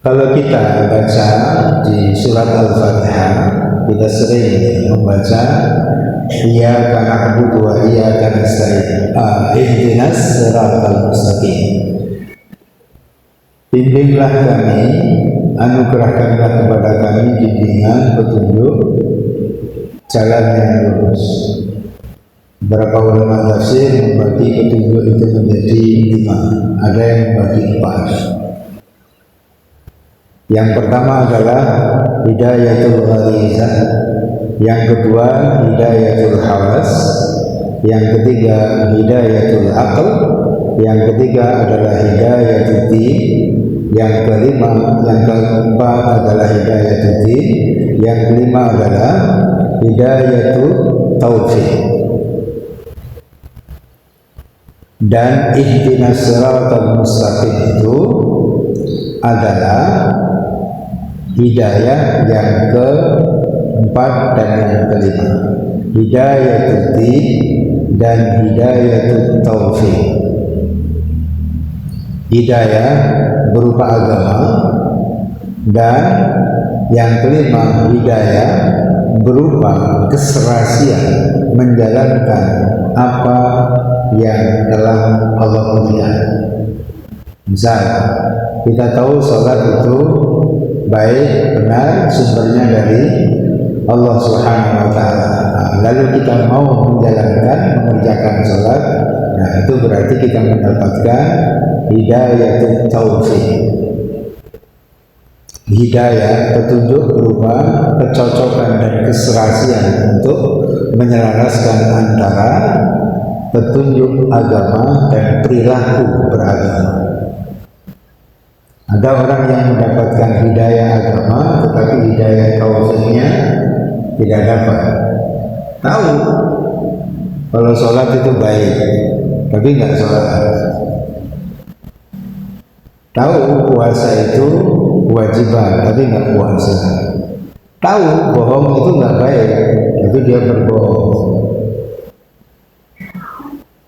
Kalau kita baca di surat Al-Fatihah, kita sering membaca Iyyaka na'budu wa iyyaka nasta'in. Ihdinas siratal mustaqim. Bimbinglah kami, anugerahkanlah kepada kami bimbingan petunjuk jalan yang lurus. Beberapa ulama tafsir membagi petunjuk itu menjadi 5. Ada yang membagi 4. Yang pertama adalah hidayatul gharizah, yang kedua hidayatul hawas, yang ketiga hidayatul aql, yang ketiga adalah hidayatul din, yang keempat adalah hidayatul din, yang kelima adalah hidayatul taufiq. Dan ihdinas siratal mustaqim itu adalah hidayah yang keempat dan yang kelima, hidayatul din dan hidayatul taufiq. Hidayah berupa agama, dan yang kelima hidayah berupa keserasian menjalankan apa yang telah Allah berikan. Misal kita tahu sholat itu baik, benar, sumbernya dari Allah Subhanahu wa Ta'ala. Lalu kita mau mengerjakan sholat, nah itu berarti kita mendapatkan hidayatul taufiq. Hidayah petunjuk berupa kecocokan dan keserasian untuk menyelaraskan antara petunjuk agama dan perilaku beragama. Ada orang yang mendapatkan hidayah agama, tetapi hidayah taufiknya tidak dapat. Tahu kalau sholat itu baik, tapi nggak sholat. Tahu puasa itu kewajiban, tapi nggak puasa. Tahu bohong itu nggak baik, tapi dia berbohong.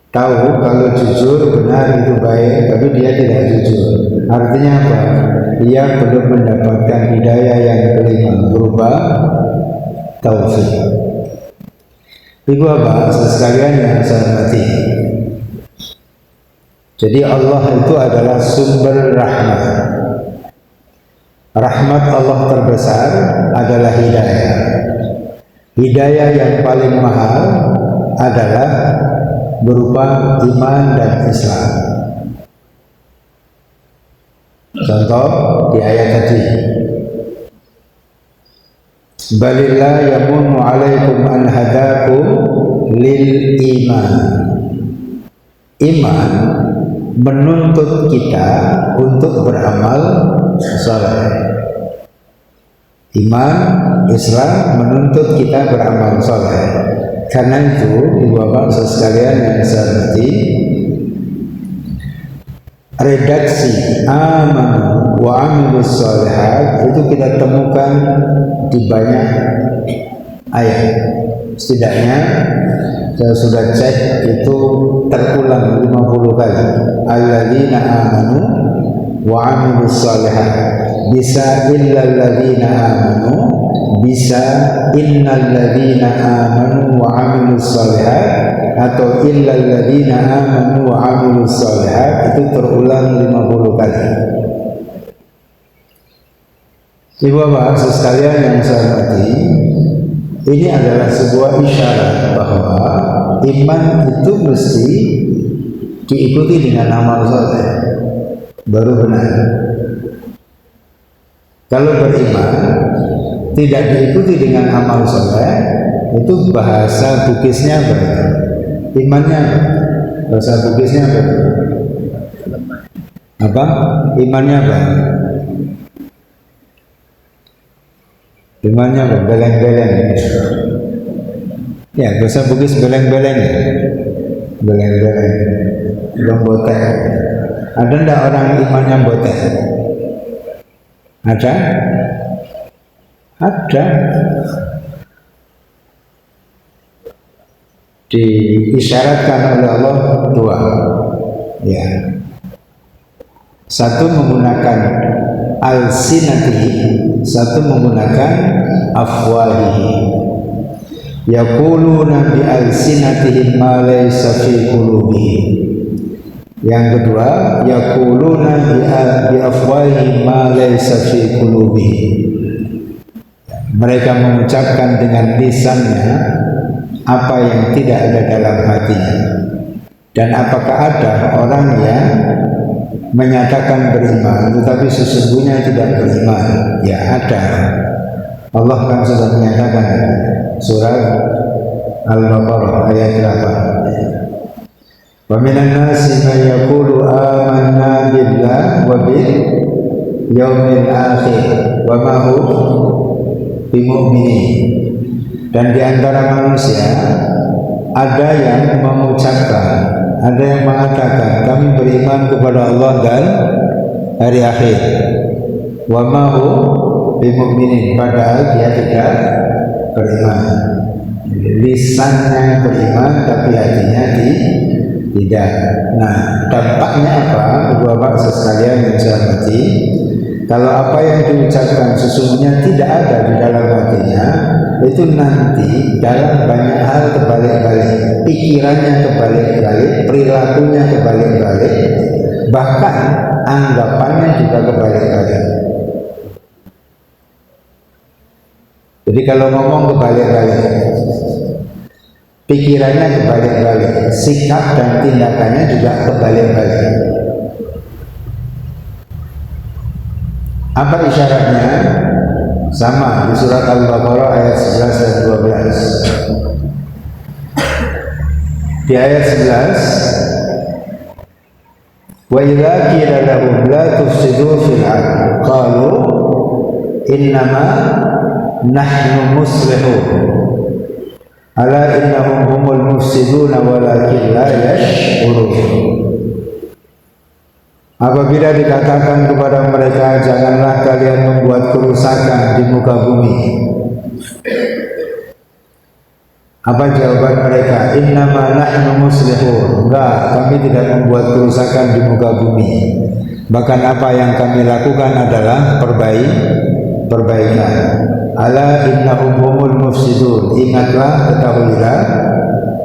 Tahu kalau jujur benar itu baik, tapi dia tidak jujur. Artinya apa? Dia belum mendapatkan hidayah yang kelima berupa taufik. Ibu bapak sekalian yang saya hormati, jadi Allah itu adalah sumber rahmat. Rahmat Allah terbesar adalah hidayah. Hidayah yang paling mahal adalah berupa iman dan Islam. Contoh di ayat tadi, balillah yamunnu alaikum an hadakum lil iman. Iman menuntut kita untuk beramal saleh. Iman Islam menuntut kita beramal saleh. Karena itu, ibu bapak sekalian yang saya hormati, redaksi amanu wa amilus shalihat itu kita temukan di banyak ayat. Setidaknya saya sudah cek itu terulang 50 kali. Alladzina amanu wa amilus shalihat, bisa illal ladzina amanu, bisa innal ladzina amanu wa amilus shalihat, atau illal ladzina amanu wa amilus shalihat, itu terulang 50 kali. Ibu bapak sekalian yang saya hormati, ini adalah sebuah isyarat bahwa iman itu mesti diikuti dengan amal saleh baru benar. Kalau beriman tidak diikuti dengan amal saleh, itu bahasa Bugisnya berarti imannya bahasa Bugisnya apa? Imannya apa? Imannya apa? Beleng-beleng. Ya, bahasa Bugis beleng-beleng. Beleng-beleng. Belum botek. Ada enggak orang imannya botek? Ada? Ada. Diisyaratkan oleh Allah 2. Ya. Satu menggunakan alsinatihim, satu menggunakan afwahihim. Yaquluna bi alsinatihim ma laysa fi qulubihim. Yang kedua, yaquluna bi afwahihim ma laysa fi qulubihim. Mereka mengucapkan dengan lisannya apa yang tidak ada dalam hatinya. Dan apakah ada orang yang menyatakan beriman tetapi sesungguhnya tidak beriman? Ya, ada. Allah kan sudah menyatakan surat Al-Baqarah ayat 8. Wa minan nasi man yaqulu amanna billah wa bil yaumil akhir wa ma hum bimu'minin. Dan di antara manusia ada yang mengucapkan, ada yang mengatakan kami beriman kepada Allah dan hari akhir. Wa ma hum bimu'minin, padahal dia tidak beriman. Lisannya beriman tapi hatinya tidak. Nah, dampaknya apa? Bapak-bapak sekalian yang saya hormati, kalau apa yang diucapkan sesungguhnya tidak ada di dalam hatinya, itu nanti dalam banyak hal kebalik-balik, pikirannya kebalik-balik, perilakunya kebalik-balik, bahkan anggapannya juga kebalik-balik. Jadi kalau ngomong kebalik-balik, pikirannya kebalik-balik, sikap dan tindakannya juga kebalik-balik. Apa isyaratnya? Sama di surat Al-Baqarah ayat 11 dan 12. Di ayat 11, wa idza qila lahum la tufsidu fil ardh qalu innama nahnu muslihun ala innahum humul mufsiduna walakin la yash'urun. Apabila dikatakan kepada mereka janganlah kalian membuat kerusakan di muka bumi, apa jawaban mereka? Innama nahnu muslihun. Enggak, kami tidak membuat kerusakan di muka bumi. Bahkan apa yang kami lakukan adalah perbaikan. Ala innahum humul mufsidun. Ingatlah, ketahuilah,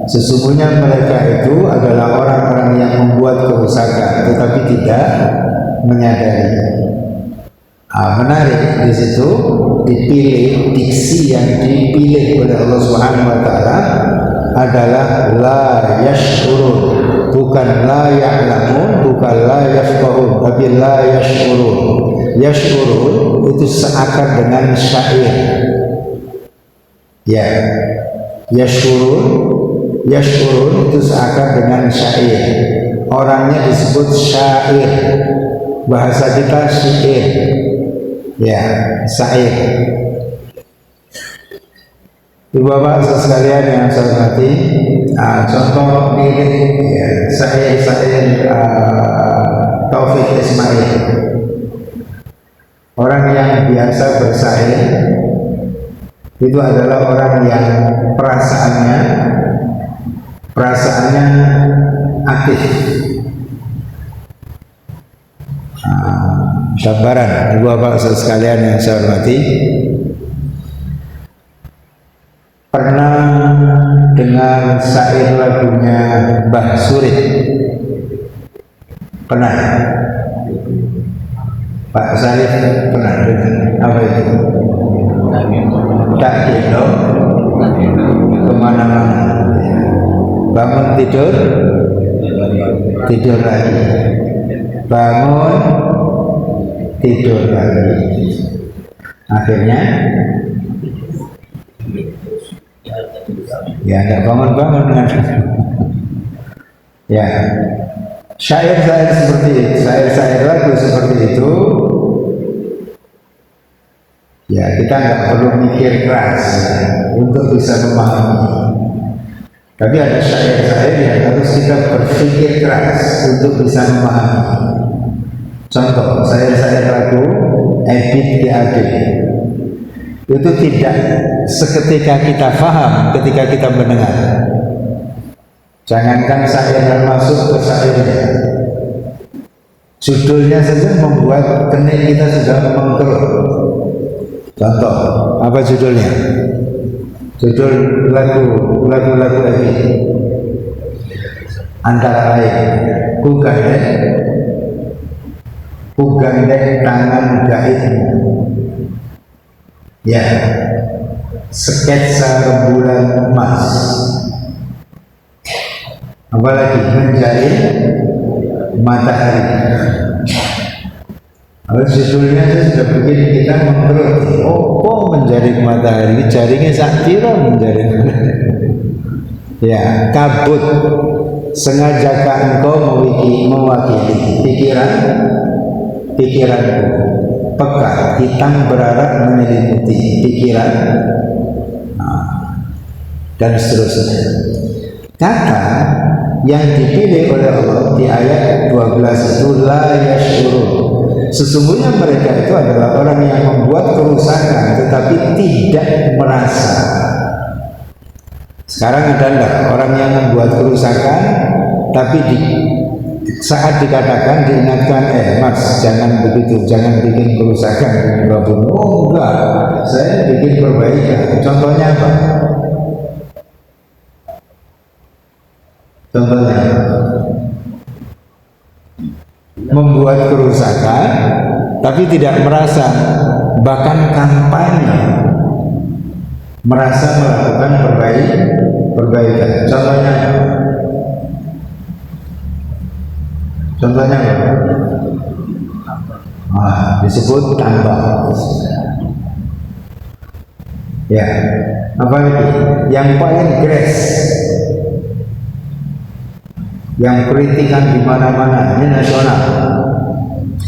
sesungguhnya mereka itu adalah orang-orang yang membuat kerusakan tetapi tidak menyadari. Menarik di situ dipilih diksi yang dipilih oleh Allah Subhanahu wa taala adalah la yash'urun, bukan la ya'lamun, bukan la yafqahun, tapi la yash'urun. Yash'urun itu seakar dengan syair. Ya, yash'urun itu seakar dengan syair. Orangnya disebut syair, bahasa kita syair. Ya, syair. Ibu bapak sekalian yang saya hormati, contoh lirik ya, syair Taufik Ismail. Orang yang biasa bersair itu adalah orang yang perasaannya aktif. Gambaran ibu bapak sekalian yang saya hormati, pernah dengar syair lagunya Mbah Surip? Pernah? Pak Sarif pernah dengar? Apa itu? Tak gelo kemana-mana, bangun tidur lagi, bangun tidur lagi, akhirnya ya nggak bangun-bangun dengan ya. Syair-syair seperti itu, syair-syair lagu seperti itu, ya kita nggak perlu mikir keras untuk bisa memahami. Tapi ada syair-syair yang harus kita berpikir keras untuk bisa memahami. Contoh, syair-syair lagu Ebit Ade itu tidak seketika kita paham ketika kita mendengar. Jangankan syair yang masuk ke syairnya, Judulnya saja membuat kening kita sudah mengkerut. Contoh, apa judulnya? Judul lagu lagi antara lain ku gandeng tangan gaibmu, ya, sketsa rembulan emas, apalagi menjadi matahari. Kalau judulnya sudah bikin kita menggerut. Oh, kok menjadi matahari? Jaringnya sak kira menjadi. Ya, kabut. Sengajakah engkau mewakili pikiranku? Pekat, hitam berarak menyelimuti pikiran, dan seterusnya. Kata yang dipilih oleh Allah di ayat 12 itu la yashurun. Sesungguhnya mereka itu adalah orang yang membuat kerusakan tetapi tidak merasa. Sekarang ada enggak orang yang membuat kerusakan tapi saat dikatakan diingatkan, mas jangan begitu, jangan bikin kerusakan. Oh enggak, saya bikin perbaikan. Contohnya apa? Contohnya membuat kerusakan tapi tidak merasa, bahkan kampanye merasa melakukan perbaikan. Contohnya apa? Disebut tambah. Ya, apa lagi? Yang paling gres, yang kritikan di mana-mana, ini nasional.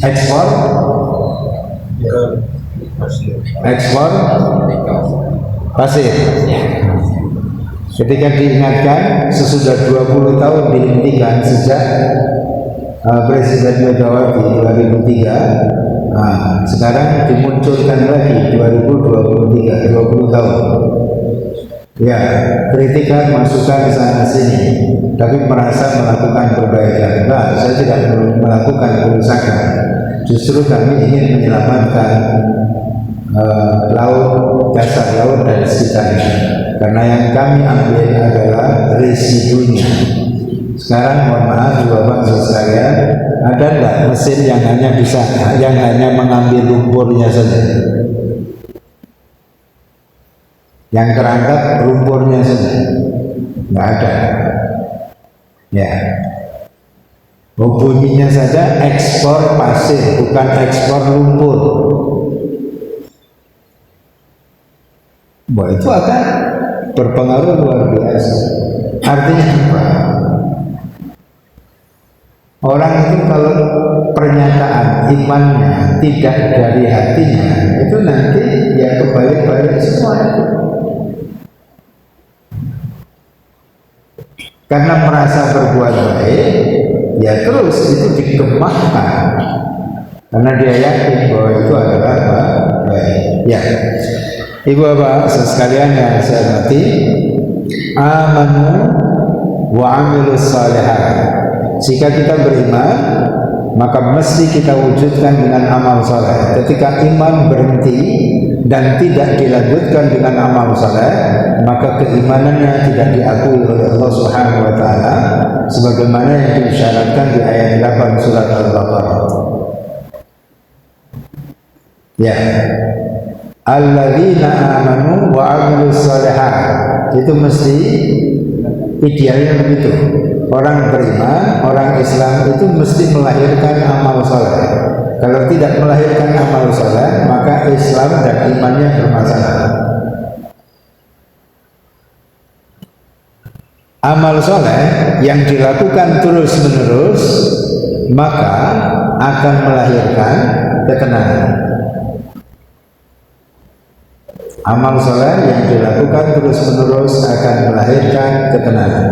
Ekspor pasir. Ketika diingatkan sesudah 20 tahun dihentikan sejak Presiden Megawati 2003, sekarang dimunculkan lagi 2023, 20 tahun. Ya, kritikan, masukan sana sini, tapi merasa melakukan perbaikan. Nah, saya tidak melakukan kerusakan. Justru kami ingin menyelamatkan laut, dasar laut dan sekitarnya. Karena yang kami ambil adalah residunya. Sekarang mohon maaf Bapak Ibu sekalian, ada enggak mesin yang hanya mengambil lumpurnya saja? Yang terangkat lumpurnya saja? Enggak ada. Ya. Bunyinya saja ekspor pasir, bukan ekspor lumpur. Bahwa itu akan berpengaruh luar biasa. Artinya apa? Orang itu kalau pernyataan imannya tidak dari hatinya, itu nanti ya kebalik-balik semua itu. Karena merasa berbuat baik, ya terus itu dikembangkan. Karena dia yakin bahwa itu adalah baik. Ya, Ibu Bapak sekalian yang saya hormati, amanu wa amilus shalihat. Jika kita beriman, maka mesti kita wujudkan dengan amal saleh. Ketika iman berhenti dan tidak dilanjutkan dengan amal saleh, maka keimanannya tidak diakui oleh Allah Subhanahu wa taala sebagaimana yang disyaratkan di ayat 8 surat Al-Baqarah. Ya. Alladzina amanu wa 'amilus shalihat. Itu mesti idealnya begitu. Orang beriman, orang Islam itu mesti melahirkan amal soleh. Kalau tidak melahirkan amal soleh, maka Islam dan imannya bermasalah. Amal soleh yang dilakukan terus-menerus, maka akan melahirkan ketenangan. Amal soleh yang dilakukan terus-menerus akan melahirkan ketenangan.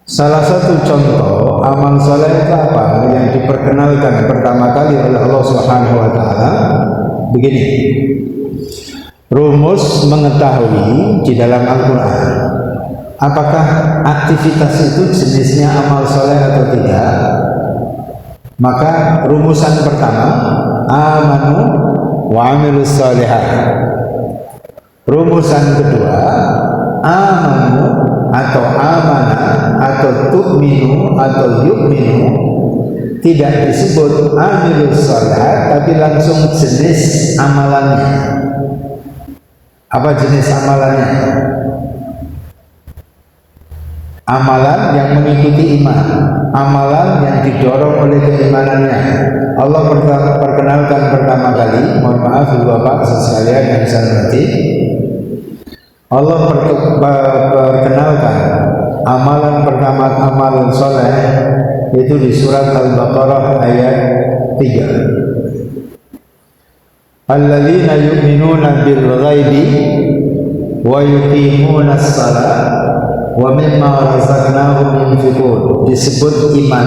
Salah satu contoh amal soleh itu apa yang diperkenalkan pertama kali oleh Allah Subhanahu wa taala? Begini. Rumus mengetahui di dalam Al-Qur'an apakah aktivitas itu jenisnya amal soleh atau tidak, Maka rumusan pertama, amanu wa amilus shalihat. Rumusan kedua, amanu atau amana atau tu'minu atau yu'minu tidak disebut amilus shalihat, tapi langsung jenis amalannya. Apa jenis amalannya? Amalan yang mengikuti iman, amalan yang didorong oleh keimanannya. Allah perkenalkan pertama kali, mohon maaf ibu bapak sekalian yang saya hormati, Allah perkenalkan amalan pertama, amalan soleh, itu di surat Al-Baqarah ayat 3. Alladzina yu'minuna bil ghaibi wa yuqimuna as-salat wa mimma razaqnahum yunfiqun. Disebut iman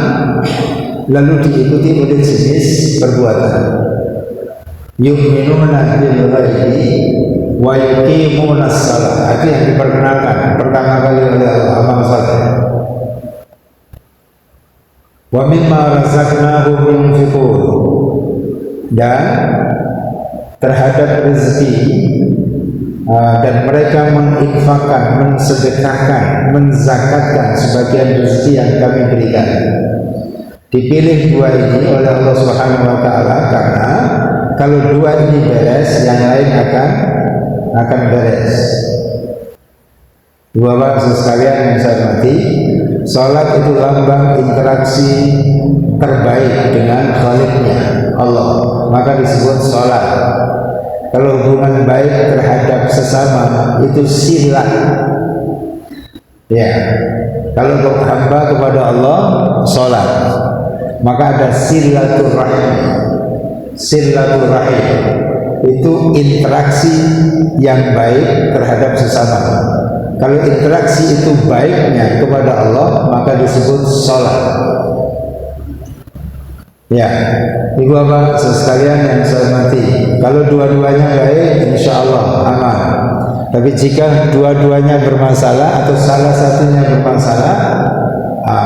lalu diikuti oleh jenis perbuatan. Yu'minuna bil ghaibi wa yuqimuna as-salat. Itu yang diperkenalkan pertama kali oleh Allah, amal saleh. Wa mimma razaqnahum yunfiqun. Dan terhadap rezeki dan mereka menginfakkan, mensedekahkan, menzakatkan sebagian rezeki yang kami berikan. Dipilih dua ini oleh Allah Subhanahu wa taala karena kalau dua ini beres, yang lain akan beres. Dua bapak sekalian yang saya hormati, salat itu lambang interaksi terbaik dengan Khaliqnya Allah, maka disebut salat. Kalau hubungan baik terhadap sesama itu sila. Ya, kalau hamba kepada Allah salat, maka ada silaturahim. Silaturahim itu interaksi yang baik terhadap sesama. Kalau interaksi itu baiknya kepada Allah, maka disebut salat. Ya, ibu bapak sekalian yang saya hormati, kalau dua-duanya baik, insya Allah aman. Tapi jika dua-duanya bermasalah atau salah satunya bermasalah,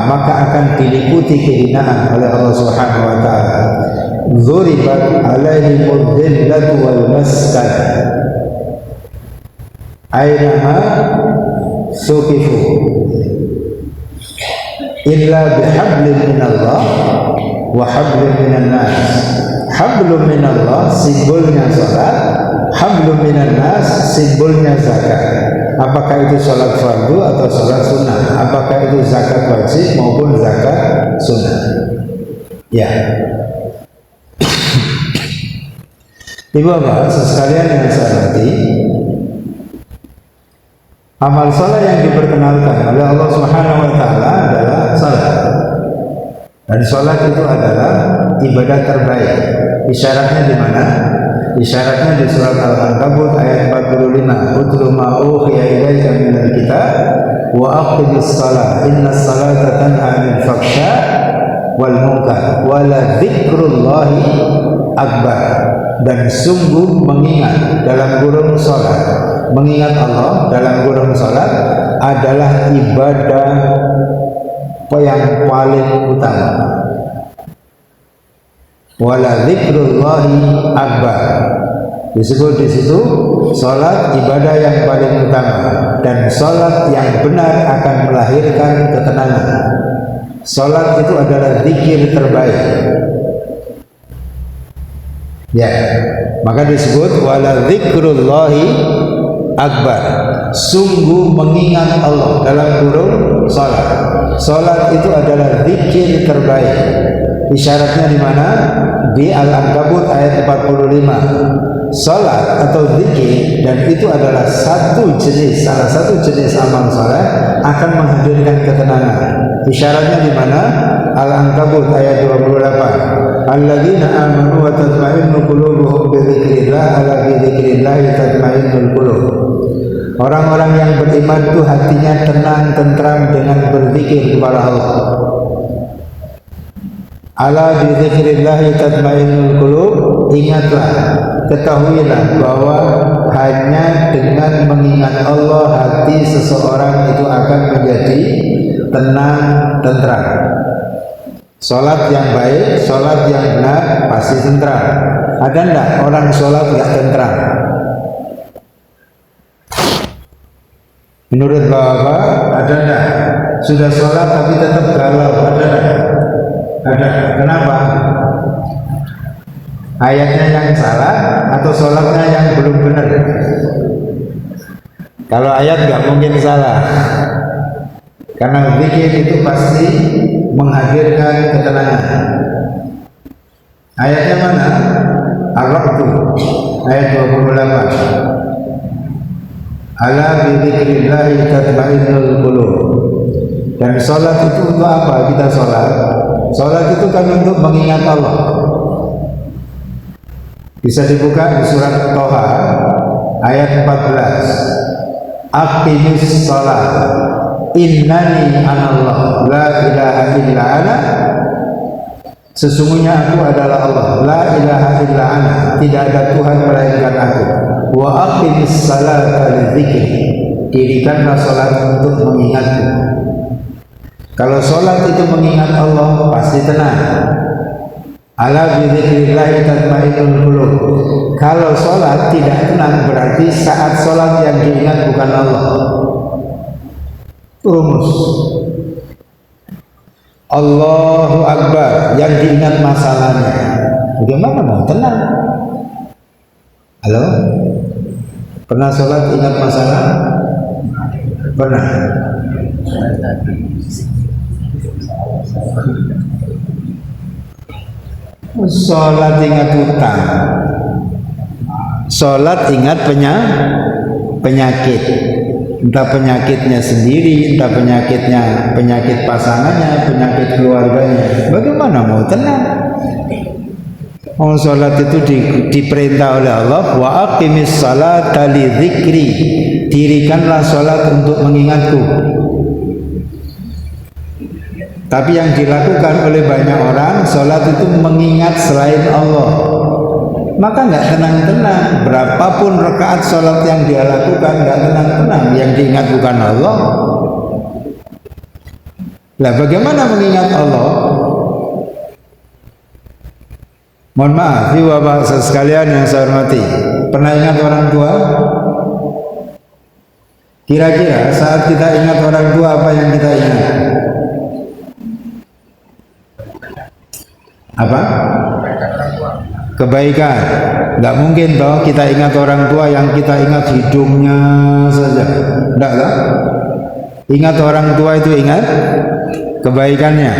maka akan diliputi kehinaan oleh Allah Subhanahu wa taala. Dzuribat alaihimul dhillatu wal maskanah ainaha suqifu illa bihablin minallah wa hablum minan nas. Hablum minallah simbolnya salat, hablum minan nas simbolnya zakat. Apakah itu salat fardu atau salat sunnah? Apakah itu zakat wajib maupun zakat sunnah? Ya. Ibu bapak sekalian yang saya hormati, amal salat yang diperkenalkan oleh Allah Subhanahu wa taala adalah salat. Dan salat itu adalah ibadah terbaik. Isyaratnya di mana? Isyaratnya di surat Al-Ankabut ayat 45. Utlu ma uhiya ilaika minal kitab wa aqimis shalah innas salata tanha 'anil fahsya wal munkar wa la dzikrullahi akbar. Dan sungguh mengingat dalam kurung salat, mengingat Allah dalam kurung salat adalah ibadah yang paling utama. Wala dzikrullahi akbar. Disebut di situ salat ibadah yang paling utama, dan salat yang benar akan melahirkan ketenangan. Salat itu adalah zikir terbaik. Ya, maka disebut wala dzikrullahi akbar. Sungguh mengingat Allah dalam kurung salat. Salat itu adalah zikir terbaik. Isyaratnya di mana? Di Al-Ankabut ayat 45. Salat atau zikir, dan itu adalah salah satu jenis amal saleh, akan menghadirkan ketenangan. Isyaratnya di mana? Al-Ankabut ayat 28. Alladzina amanu wa tatma'innu qulubuhum bi dzikrillah, ala bi dzikrillah tatma'innul qulub. Orang-orang yang beriman itu hatinya tenang, tentram dengan berzikir kepada Allah. Ala bi dzikrillah tatma'innul qulub. Ingatlah, ketahuilah bahwa hanya dengan mengingat Allah hati seseorang itu akan menjadi tenang, tentram. Sholat yang baik, sholat yang benar pasti tentram. Ada enggak orang sholat nggak tentram? Menurut Bapak ada enggak? Sudah sholat tapi tetap galau, ada enggak? Ada. Kenapa? Ayatnya yang salah atau sholatnya yang belum benar? Kalau ayat nggak mungkin salah, karena zikir itu pasti menghadirkan ketenangan. Ayatnya mana? Ar-Ra'd ayat 28. Ala bidzikrillahi tatma'innul qulub. Dan sholat itu untuk apa kita sholat? Sholat itu kan untuk mengingat Allah. Bisa dibuka di surat Toha ayat 14. Aqimis sholat innani anallah la ilaha illa ana. Sesungguhnya aku adalah Allah, la ilaha illa ana, tidak ada Tuhan melainkan aku. Wa aqimis salata lidzikri, dirikanlah salat untuk mengingatku. Kalau salat itu mengingat Allah pasti tenang. Ala bidzikrillah tatmainnul qulub. Kalau salat tidak tenang berarti saat salat yang diingat bukan Allah. Rumus Allahu Akbar yang diingat masalahnya. Bagaimana mau tenang? Halo? Pernah sholat ingat masalah? Pernah. Sholat ingat utang. Sholat ingat penyakit. Entah penyakitnya sendiri, entah penyakit pasangannya, penyakit keluarganya. Bagaimana mau tenang? Sholat itu diperintah oleh Allah, wa aqimis salata lidzikri, dirikanlah sholat untuk mengingatku. Tapi yang dilakukan oleh banyak orang, sholat itu mengingat selain Allah, maka nggak tenang-tenang. Berapapun rakaat sholat yang dia lakukan nggak tenang-tenang, yang diingat bukan Allah. Lah bagaimana mengingat Allah? Mohon maaf, Bapak sekalian yang saya hormati, pernah ingat orang tua? Kira-kira saat kita ingat orang tua, apa yang kita ingat? Apa? Kebaikan. Nggak mungkin toh kita ingat orang tua yang kita ingat hidungnya saja. Nggak kan? Ingat orang tua itu ingat kebaikannya,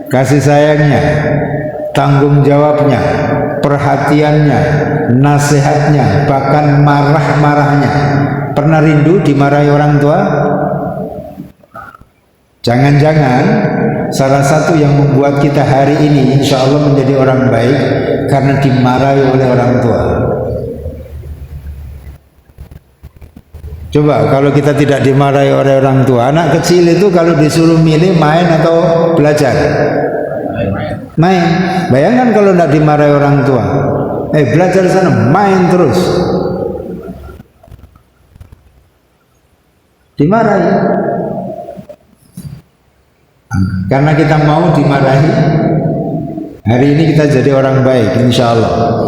kasih sayangnya, tanggung jawabnya, perhatiannya, nasihatnya, bahkan marah-marahnya. Pernah rindu dimarahi orang tua? Jangan-jangan salah satu yang membuat kita hari ini insya Allah menjadi orang baik karena dimarahi oleh orang tua. Coba kalau kita tidak dimarahi oleh orang tua, anak kecil itu kalau disuruh milih main atau belajar? Main. Bayangkan kalau tidak dimarahi orang tua, belajar sana, main terus. Dimarahi. Karena kita mau dimarahi, hari ini kita jadi orang baik insya Allah.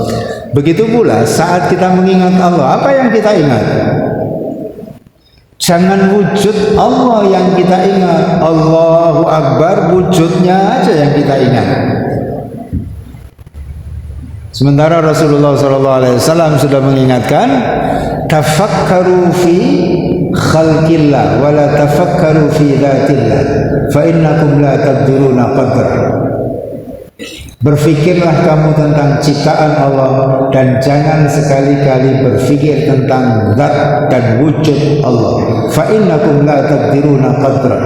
Begitu pula saat kita mengingat Allah, apa yang kita ingat? Jangan wujud Allah yang kita ingat, Allahu Akbar, wujudnya aja yang kita ingat. Sementara Rasulullah SAW sudah mengingatkan, tafakkaru fi khalqillah wa la tafakkaru fi dzatillah fa innakum la taqdiruna qadra. Berfikirlah kamu tentang ciptaan Allah dan jangan sekali-kali berfikir tentang zat dan wujud Allah. Fa innakum la taqdiruna qadra.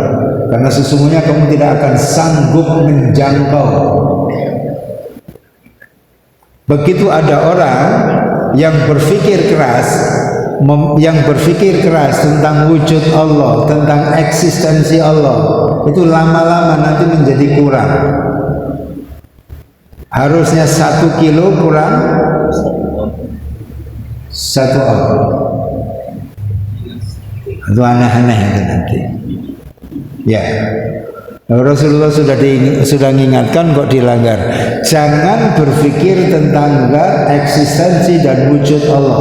Karena sesungguhnya kamu tidak akan sanggup menjangkau. Begitu ada orang yang berfikir keras tentang wujud Allah, tentang eksistensi Allah, itu lama-lama nanti menjadi kurang. Harusnya 1 kilo kurang 1 on. Itu aneh-aneh itu nanti. Ya, Rasulullah sudah mengingatkan kok dilanggar. Jangan berpikir tentang eksistensi dan wujud Allah,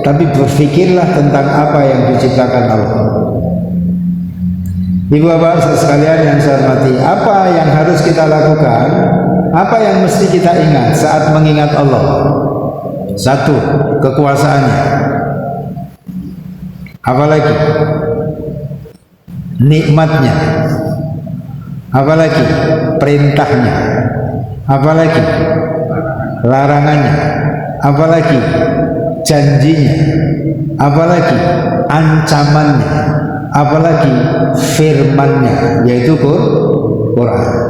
tapi berpikirlah tentang apa yang diciptakan Allah. Ibu bapak sekalian yang saya hormati, apa yang harus kita lakukan? Apa yang mesti kita ingat saat mengingat Allah? Satu, kekuasaannya. Apalagi nikmatnya. Apalagi perintahnya. Apalagi larangannya. Apalagi janjinya. Apalagi ancamannya. Apalagi firmannya, yaitu Quran.